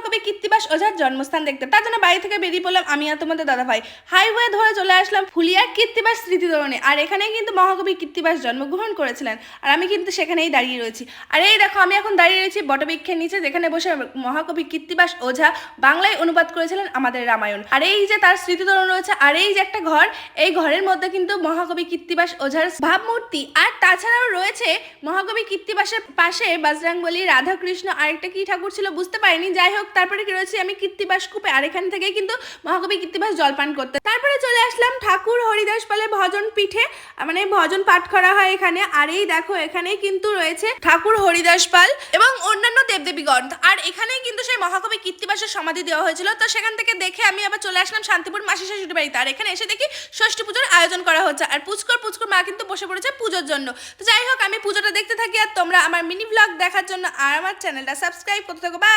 মহাকবি কৃত্তিবাস ওঝার জন্মস্থান দেখতে। তার জন্য বাড়ি থেকে বেরিয়ে পড়লাম আমি আর তোমাদের দাদা ভাই। হাইওয়ে ধরে চলে আসলাম ফুলিয়ার কৃত্তিবাস স্মৃতিতরণে। আর এখানেই কিন্তু মহাকবি কৃত্তিবাস জন্মগ্রহণ করেছিলেন। আর আমি কিন্তু সেখানেই দাঁড়িয়ে রয়েছি। আর এই দেখো আমি এখন দাঁড়িয়ে রয়েছি বটবৃক্ষের নিচে, যেখানে বসে মহাকবি কৃত্তিবাস ওঝা বাংলায় অনুবাদ করেছিলেন আমাদের রামায়ণ। আর এই যে তার স্মৃতিতরণ রয়েছে, আর এই যে একটা ঘর, এই ঘরের মধ্যে কিন্তু মহাকবি কৃত্তিবাস ওঝার ভাবমূর্তি। আর তাছাড়াও রয়েছে মহাকবি কৃত্তিবাসের পাশে বজরংবলী, রাধাকৃষ্ণ, আরেকটা কি ঠাকুর ছিল বুঝতে পারিনি, যাই হোক। তারপরে কি রয়েছে আমি কৃত্তিবাস কূপে, আর এখান থেকে কিন্তু মহাকবি কৃত্তিবাস জলপান করতে। তারপরে চলে আসলাম ঠাকুর হরিদাস পালের ভজন পিঠে, মানে ভজন পাঠ করা হয় এখানে। আর এই দেখো এখানেই কিন্তু রয়েছে ঠাকুর হরিদাস পাল এবং অন্যান্য দেবদেবীগণ। আর এখানেই কিন্তু সেই মহাকবি কৃত্তিবাসের সমাধি দেওয়া হয়েছিল। তো সেখান থেকে দেখে আমি আবার চলে আসলাম শান্তিপুর মাসি শাশুড়ি বাড়িতে। আর এখানে এসে দেখি ষষ্ঠী পুজোর আয়োজন করা হচ্ছে, আর পুচকর মা কিন্তু বসে পড়েছে পুজোর জন্য। তো যাই হোক আমি পুজোটা দেখতে থাকি, আর তোমরা আমার মিনি ব্লগ দেখার জন্য আর আমার চ্যানেলটা সাবস্ক্রাইব করতে থাকো।